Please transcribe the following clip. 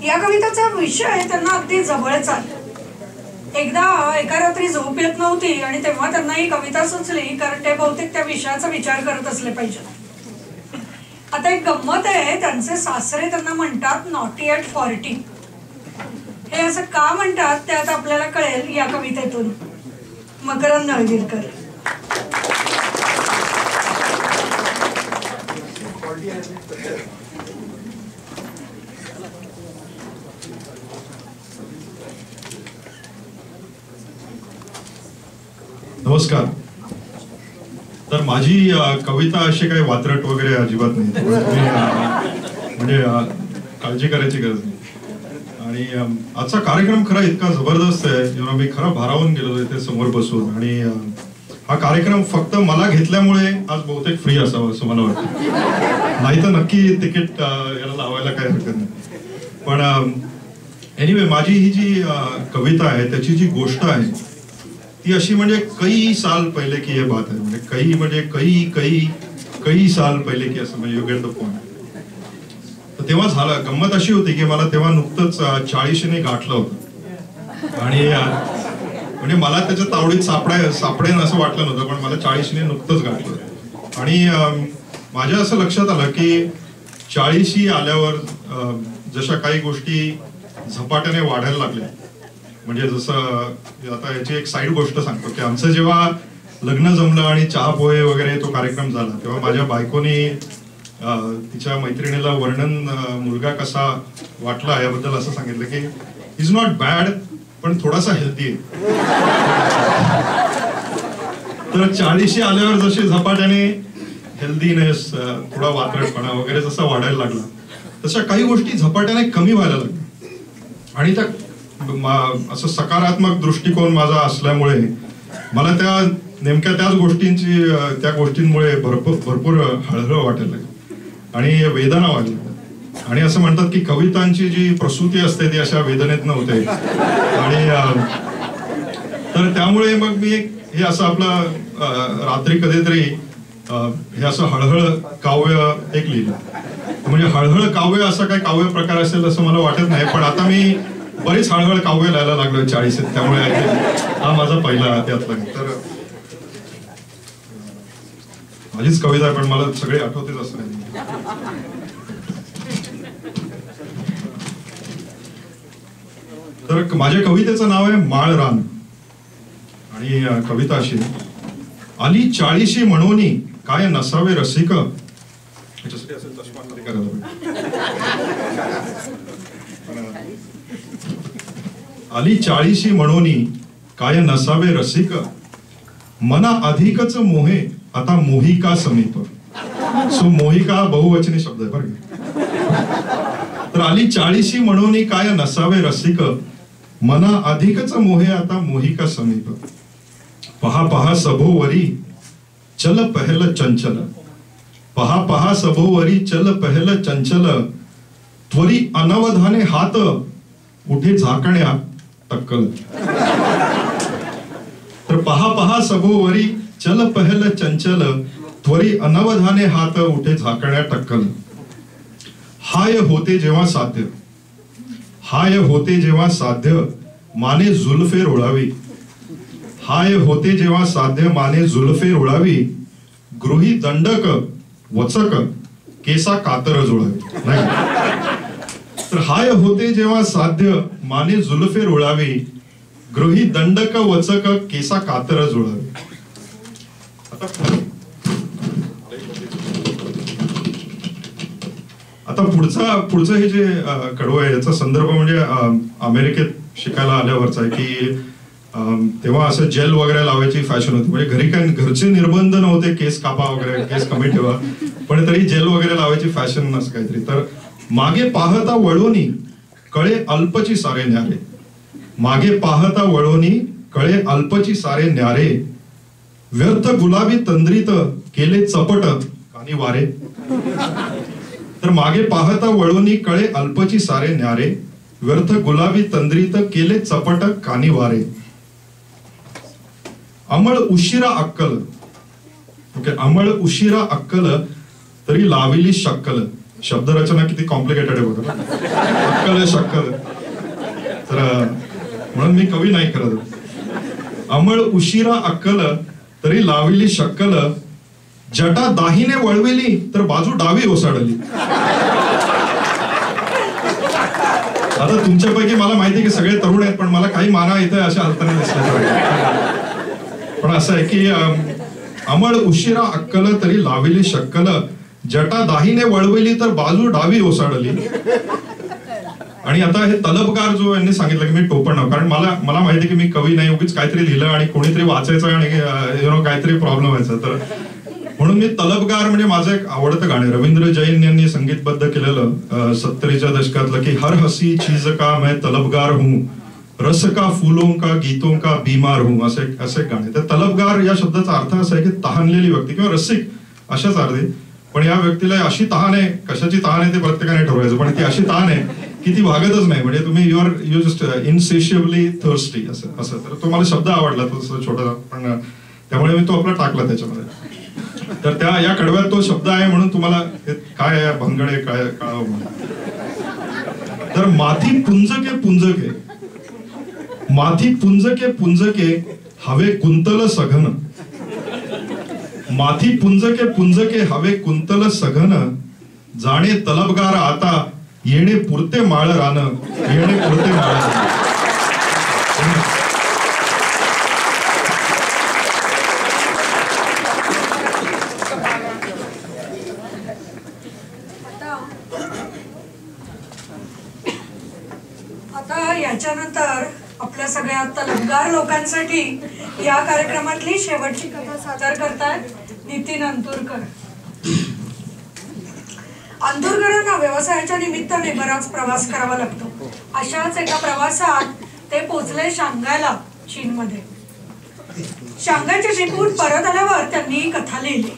या कवितेचा विषय त्यांना अगदी जवळचा आहे. एकदा एका रात्री झोप येत नव्हती आणि तेव्हा त्यांना ही कविता सुचली, कारण ते बहुतेक त्या विषयाचा विचार करत असले पाहिजे. आता एक गंमत आहे, त्यांचे सासरे त्यांना म्हणतात नॉटी ॲट 40. हे असं का म्हणतात ते आता आपल्याला कळेल या कवितेतून. मकरंद नळगीरकर. नमस्कार. तर माझी कविता अशी काही वात्रट वगैरे अजिबात नाही, म्हणजे काळजी करायची गरज नाही. आणि आजचा कार्यक्रम खरा इतका जबरदस्त आहे, मी खरं भारावून गेलो इथे समोर बसून. आणि हा कार्यक्रम फक्त मला घेतल्यामुळे आज बहुतेक फ्री असावं असं मला वाटतं, नाही तर नक्की तिकीट याला लावायला काही हरकत नाही. पण एनिवे, माझी ही जी कविता आहे त्याची जी गोष्ट आहे ती अशी, म्हणजे कई साल पहिले की ये बात आहे, म्हणजे कई साल पहिले की असं, म्हणजे यू गेट द पॉइंट. तर तेव्हा झालं, गंमत अशी होती की मला तेव्हा नुकतंच 40शीने गाठलं होतं. आणि म्हणजे मला त्याच्या तावडीत सापडेन असं वाटलं नव्हतं, पण मला 40शीने नुकतंच गाठलं होतं. आणि माझ्या असं लक्षात आलं की 40शी आल्यावर जशा काही गोष्टी झपाट्याने वाढायला लागल्या. म्हणजे जसं आता याची एक साईड गोष्ट सांगतो की आमचं जेव्हा लग्न जमलं आणि चहा पोहे वगैरे तो कार्यक्रम झाला, तेव्हा माझ्या बायकोनी तिच्या मैत्रिणीला वर्णन मुलगा कसा वाटला याबद्दल असं सांगितलं की इज नॉट बॅड, पण थोडासा हेल्दी आहे. तर 40शी आल्यावर जशी झपाट्याने हेल्दीनेस, थोडा वात्रटपणा वगैरे जसा वाढायला लागला, तशा काही गोष्टी झपाट्याने कमी व्हायला लागल्या. आणि त्या असं सकारात्मक दृष्टिकोन माझा असल्यामुळे मला त्या नेमक्या त्या गोष्टींमुळे भरपूर हळहळ वाटायला लागली आणि वेदना वाटल्या. आणि असं म्हणतात की कवितांची जी प्रसूती असते ती अशा वेदनेत नव्हते. आणि तर त्यामुळे मग मी हे असं आपलं रात्री कधीतरी हे असं हळहळ काव्य एक लिहिलं. म्हणजे हळहळ काव्य असं काही काव्य प्रकार असेल असं मला वाटत नाही, पण आता मी बरीच हळहळ काव्य लिहायला लागलोय 40शीत, त्यामुळे हा माझा पहिला त्यातला. तर माझीच कविता आहे, पण मला सगळे आठवतेच असं नाही. तर माझ्या कवितेचं नाव आहे माळरान. आणि कविता अशी, आली 40शी म्हणोनी काय नसावे रसिक. याच्यासाठी असेल चष्मा खाली करायला आली 40शी म्हणोनी काय नसावे रसिक, मना अधिकच मोहे आता मोहिका समीप. सो मोहिका बहुवचनी शब्द आहे बरं का. तर आली 40शी म्हणोनी काय नसावे रसिक, मना अधिकच मोहे आता मोहिका समीप. पहा पहा सभोवरी चल पहल चंचल, पहा पहा सभोवरी चल पहल चंचल, त्वरी अनवधाने हात उठे झाकण्या टक्कल. तर पहा पहा सभोवरी चल पहल चंचल, त्वरी अनवधाने हात उठे झाकण्या टक्कल. हाय होते जेव्हा साध्य, हाय होते जेव्हा साध्य माने जुल्फे रोळावी. हाय होते जेव्हा साध्य माने जुल्फे रोळावी, गृही दंडक वचक केसा कातर जोडावी. नाही, तर हाय होते जेव्हा साध्य माने जुल्फे रोळावी, गृही दंडक वचक केसा कातर जोडावी. आता पुढचं हे जे कडवं आहे याचा संदर्भ म्हणजे अमेरिकेत शिकायला आल्यावरचा आहे की तेव्हा असं जेल वगैरे लावायची फॅशन होती. म्हणजे घरी काय घरचे निर्बंध नव्हते, केस कापा वगैरे, केस कमी ठेवा, पण तरी जेल वगैरे लावायची फॅशन असं काहीतरी. तर मागे पाहता वळोनी कळे अल्पची सारे न्यारे, मागे पाहता वळोनी कळे अल्पची सारे न्यारे, व्यर्थ गुलाबी तंद्रीत केले चपट कानी वारे. तर मागे पाहता वळोनी कळे अल्पची सारे न्यारे, व्यर्थ गुलाबी तंद्रीत केले चपट कानी वारे. अमळ उशिरा अक्कल, ओके, अमळ उशिरा अक्कल तरी लाविली शक्कल. शब्दरचना किती कॉम्प्लिकेटेड आहे बघा. अक्कल आहे शक्कल आहे. तर म्हणून मी कवी नाही करत. अमळ उशिरा अक्कल तरी लाविली शक्कल, जटा दाहिने वळविली तर बाजू डावी ओसाडली. आता तुमच्यापैकी मला माहिती आहे की सगळे तरुण आहेत, पण मला काही माना येतं अशा अर्थाने दिसलं. पण असं आहे की अमळ उशिरा अक्कल तरी लाविली शक्कल, जटा दाहिने वळविली तर बाजू डावी ओसाडली. आणि आता हे तलबगार जो यांनी सांगितलं की मी टोपण नाव, कारण मला माहिती की मी कवी नाही, उगीच काहीतरी लिहिलं आणि कोणीतरी वाचायचं आणि काहीतरी प्रॉब्लेम व्हायचा. तर म्हणून मी तलबगार म्हणजे माझं एक आवडतं गाणं रवींद्र जैन यांनी संगीतबद्ध केलेलं 70च्या दशकातलं की हर हसी चीज का मैं तलबगार हूं, रस का फूलों का गीतों का बीमार हूं, असे गाणे. तर तलबगार या शब्दाचा अर्थ असा आहे की तहानलेली व्यक्ती किंवा रसिक अशाच अर्थे. पण या व्यक्तीला अशी तहान आहे, कशाची तहान आहे ते प्रत्येकाने ठरवायचं, पण ती अशी तहान आहे की ती भागतच नाही. म्हणजे तुम्ही यू जस्ट इनसेशिएबली थर्स्टी असं. तर तो मला शब्द आवडला तो छोटा, पण त्यामुळे मी तो आपला टाकला त्याच्यामध्ये. तर त्या या कडव्यात तो शब्द आहे म्हणून तुम्हाला काय आहे भंगडे काय कळावं. तर माथी पुंजके पुंजके, माथी पुंजके पुंजके हवे कुंतल सघन, माथी पुंजके पुंजके हवे कुंतल सघन, जाणे तलबगार आता येणे पुरते माळ रान, येणे पुरते माळ रान. आता याच्यानंतर आपल्या सगळ्या तलबगार लोकांसाठी या कार्यक्रमातली शेवटची कथा सादर करतायत नितीन अंतुरकर. अंतुरकरांना व्यवसायाच्या निमित्ताने बराच प्रवास करावा लागतो. अशाच एका प्रवासात ते पोचले शांघायला, चीनमध्ये. शांघायच्या ट्रिपहून परत आल्यावर त्यांनी कथा लिहिली.